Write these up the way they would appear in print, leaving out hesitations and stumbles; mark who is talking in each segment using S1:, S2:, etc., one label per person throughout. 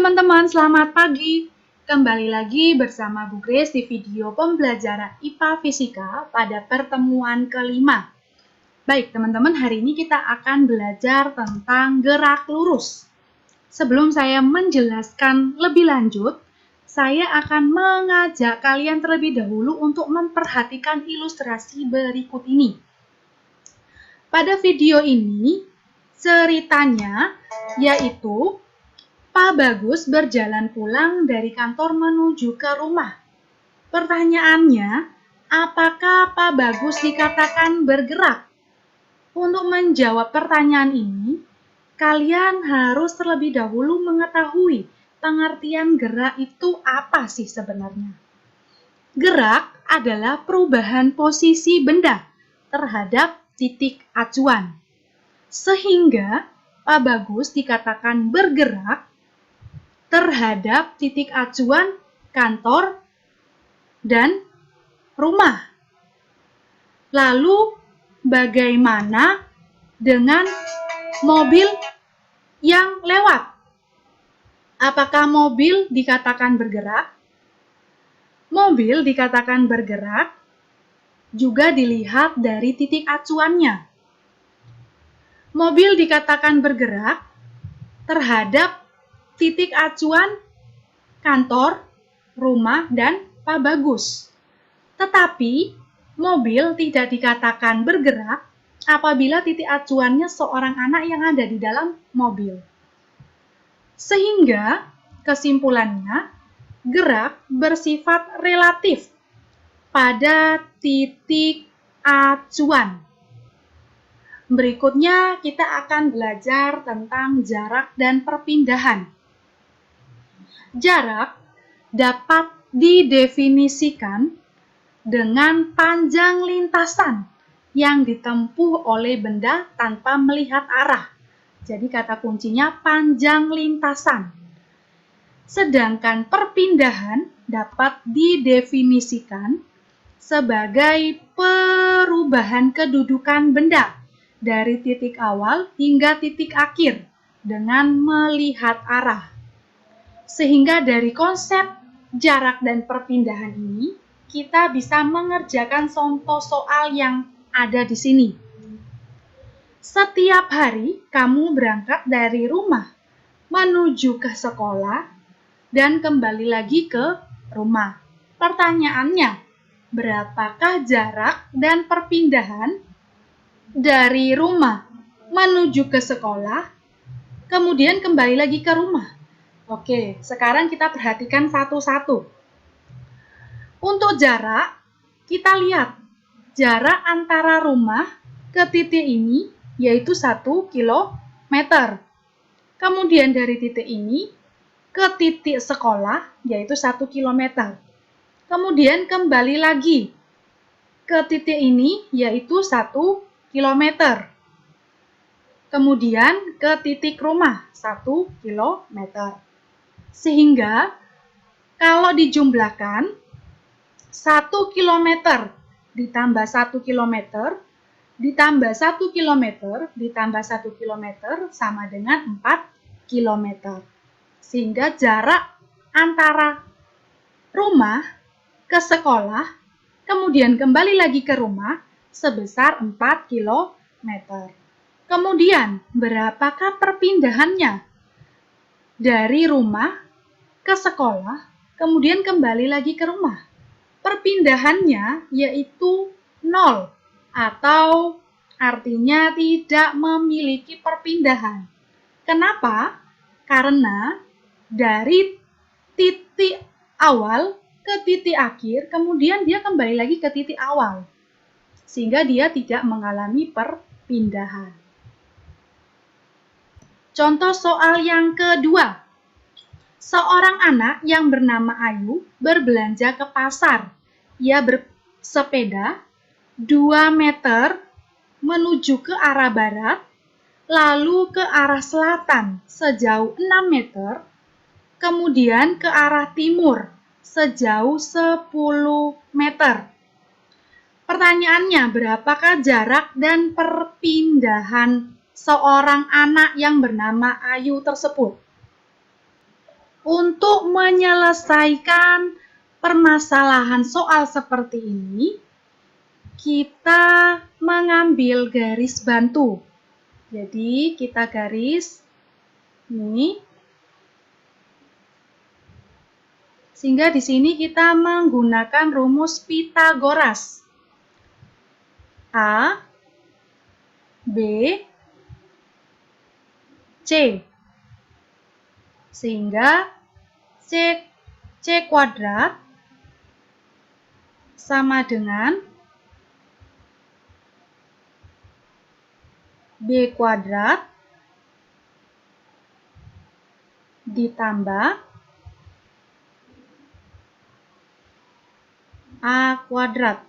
S1: teman-teman, selamat pagi. Kembali lagi bersama Bu Grace di video pembelajaran IPA Fisika pada pertemuan kelima. Baik teman-teman, hari ini kita akan belajar tentang gerak lurus. Sebelum saya menjelaskan lebih lanjut, saya akan mengajak kalian terlebih dahulu untuk memperhatikan ilustrasi berikut ini. Pada video ini, ceritanya yaitu Pak Bagus berjalan pulang dari kantor menuju ke rumah. Pertanyaannya, apakah Pak Bagus dikatakan bergerak? Untuk menjawab pertanyaan ini, kalian harus terlebih dahulu mengetahui pengertian gerak itu apa sih sebenarnya. Gerak adalah perubahan posisi benda terhadap titik acuan. Sehingga Pak Bagus dikatakan bergerak terhadap titik acuan kantor dan rumah. Lalu bagaimana dengan mobil yang lewat? Apakah mobil dikatakan bergerak? Mobil dikatakan bergerak juga dilihat dari titik acuannya. Mobil dikatakan bergerak terhadap titik acuan kantor, rumah, dan Pak Bagus. Tetapi, mobil tidak dikatakan bergerak apabila titik acuannya seorang anak yang ada di dalam mobil. Sehingga, kesimpulannya, gerak bersifat relatif pada titik acuan. Berikutnya, kita akan belajar tentang jarak dan perpindahan. Jarak dapat didefinisikan dengan panjang lintasan yang ditempuh oleh benda tanpa melihat arah. Jadi kata kuncinya panjang lintasan. Sedangkan perpindahan dapat didefinisikan sebagai perubahan kedudukan benda dari titik awal hingga titik akhir dengan melihat arah. Sehingga dari konsep jarak dan perpindahan ini, kita bisa mengerjakan contoh soal yang ada di sini. Setiap hari kamu berangkat dari rumah menuju ke sekolah dan kembali lagi ke rumah. Pertanyaannya, berapakah jarak dan perpindahan dari rumah menuju ke sekolah, kemudian kembali lagi ke rumah? Oke, sekarang kita perhatikan satu-satu. Untuk jarak, kita lihat jarak antara rumah ke titik ini yaitu 1 km. Kemudian dari titik ini ke titik sekolah yaitu 1 km. Kemudian kembali lagi ke titik ini yaitu 1 km. Kemudian ke titik rumah 1 km. Sehingga kalau dijumlahkan 1 km ditambah 1 km ditambah 1 km ditambah 1 km sama dengan 4 km. Sehingga jarak antara rumah ke sekolah kemudian kembali lagi ke rumah sebesar 4 km. Kemudian berapakah perpindahannya? Dari rumah ke sekolah, kemudian kembali lagi ke rumah. Perpindahannya yaitu 0 atau artinya tidak memiliki perpindahan. Kenapa? Karena dari titik awal ke titik akhir, kemudian dia kembali lagi ke titik awal. Sehingga dia tidak mengalami perpindahan. Contoh soal yang kedua. Seorang anak yang bernama Ayu berbelanja ke pasar. Ia bersepeda 2 meter menuju ke arah barat, lalu ke arah selatan sejauh 6 meter, kemudian ke arah timur sejauh 10 meter. Pertanyaannya, berapakah jarak dan perpindahan seorang anak yang bernama Ayu tersebut? Untuk menyelesaikan permasalahan soal seperti ini, kita mengambil garis bantu. Jadi, kita garis ini. Sehingga di sini kita menggunakan rumus Pythagoras. A, B, C. Sehingga C kuadrat sama dengan B kuadrat ditambah A kuadrat.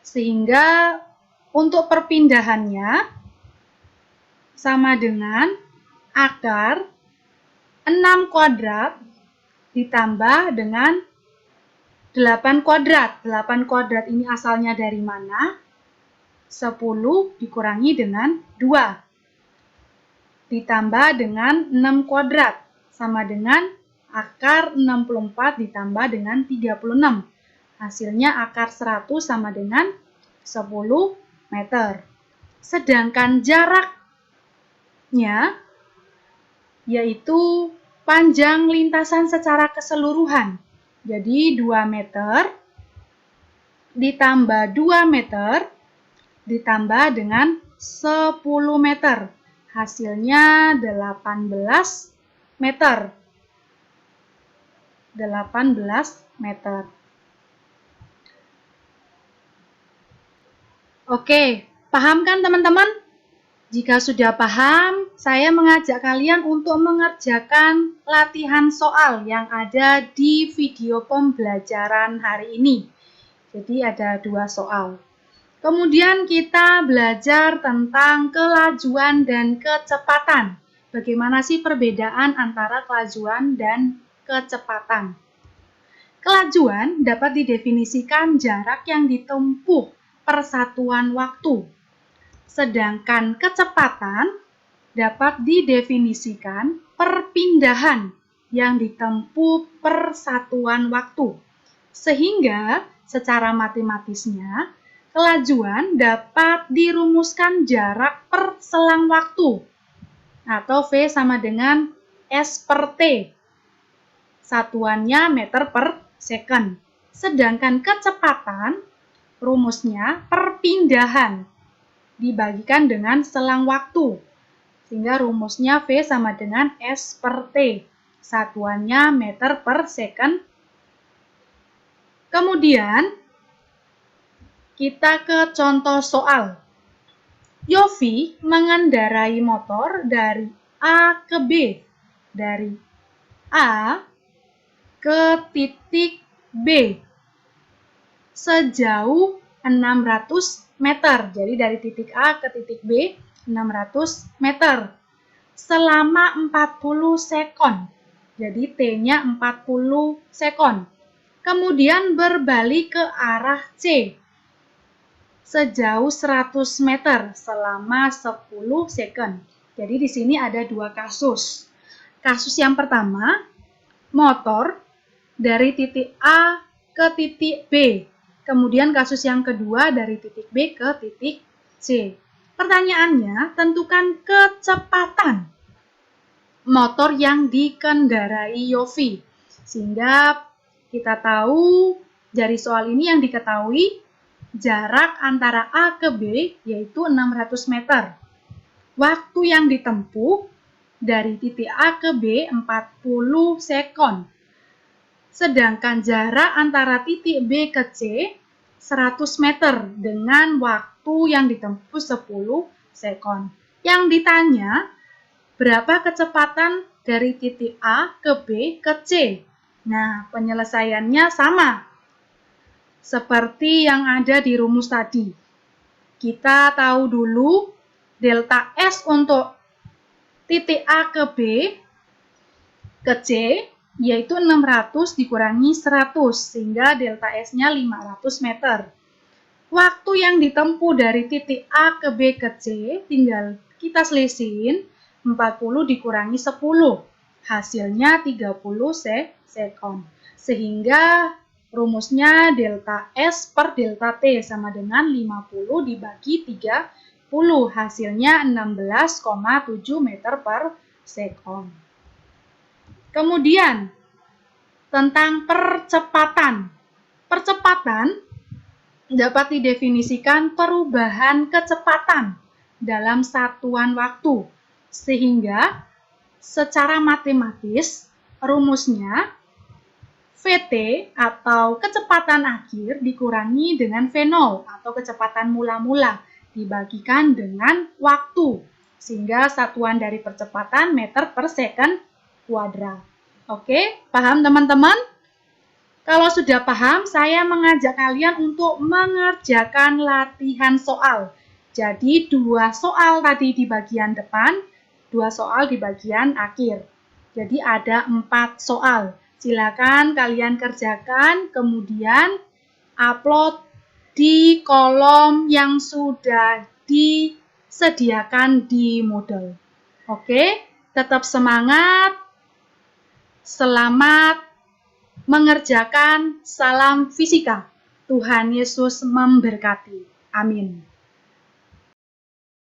S1: Sehingga untuk perpindahannya sama dengan akar 6 kuadrat ditambah dengan 8 kuadrat. 8 kuadrat ini asalnya dari mana? 10 dikurangi dengan 2. Ditambah dengan 6 kuadrat. Sama dengan akar 64 ditambah dengan 36. Hasilnya akar 100 sama dengan 10 meter. Sedangkan jaraknya yaitu panjang lintasan secara keseluruhan. Jadi 2 meter ditambah 2 meter ditambah dengan 10 meter. Hasilnya 18 meter. 18 meter. Oke, paham kan teman-teman? Jika sudah paham, saya mengajak kalian untuk mengerjakan latihan soal yang ada di video pembelajaran hari ini. Jadi ada 2 soal. Kemudian kita belajar tentang kelajuan dan kecepatan. Bagaimana sih perbedaan antara kelajuan dan kecepatan? Kelajuan dapat didefinisikan jarak yang ditempuh per satuan waktu. Sedangkan kecepatan dapat didefinisikan perpindahan yang ditempuh per satuan waktu. Sehingga secara matematisnya, kelajuan dapat dirumuskan jarak per selang waktu atau V sama dengan S per T. Satuannya meter per second. Sedangkan kecepatan rumusnya perpindahan dibagikan dengan selang waktu. Sehingga rumusnya V sama dengan S per T. Satuannya meter per second. Kemudian kita ke contoh soal. Yofi mengendarai motor dari A ke B. Dari A ke titik B sejauh 600 meter. Jadi dari titik A ke titik B 600 meter selama 40 sekon. Jadi T-nya 40 sekon. Kemudian berbalik ke arah C sejauh 100 meter selama 10 sekon. Jadi di sini ada 2 kasus. Kasus yang pertama, motor dari titik A ke titik B. Kemudian kasus yang kedua dari titik B ke titik C. Pertanyaannya, tentukan kecepatan motor yang dikendarai Yofi. Sehingga kita tahu dari soal ini yang diketahui jarak antara A ke B yaitu 600 meter. Waktu yang ditempuh dari titik A ke B 40 sekon. Sedangkan jarak antara titik B ke C 100 meter dengan waktu yang ditempuh 10 sekon. Yang ditanya, berapa kecepatan dari titik A ke B ke C? Nah, penyelesaiannya sama. Seperti yang ada di rumus tadi. Kita tahu dulu delta S untuk titik A ke B ke C yaitu 600 dikurangi 100 sehingga delta S-nya 500 meter. Waktu yang ditempuh dari titik A ke B ke C tinggal kita selisihin 40 dikurangi 10. Hasilnya 30 sekon. Sehingga rumusnya delta S per delta T sama dengan 50 dibagi 30. Hasilnya 16,7 meter per sekon. Kemudian, tentang percepatan. Percepatan dapat didefinisikan perubahan kecepatan dalam satuan waktu, sehingga secara matematis rumusnya VT atau kecepatan akhir dikurangi dengan V0 atau kecepatan mula-mula dibagikan dengan waktu, sehingga satuan dari percepatan meter per second kuadrat. Oke, paham teman-teman? Kalau sudah paham, saya mengajak kalian untuk mengerjakan latihan soal. Jadi 2 soal tadi di bagian depan, 2 soal di bagian akhir. Jadi ada 4 soal. Silakan kalian kerjakan, kemudian upload di kolom yang sudah disediakan di Moodle. Oke, tetap semangat. Selamat mengerjakan. Salam fisika. Tuhan Yesus memberkati. Amin.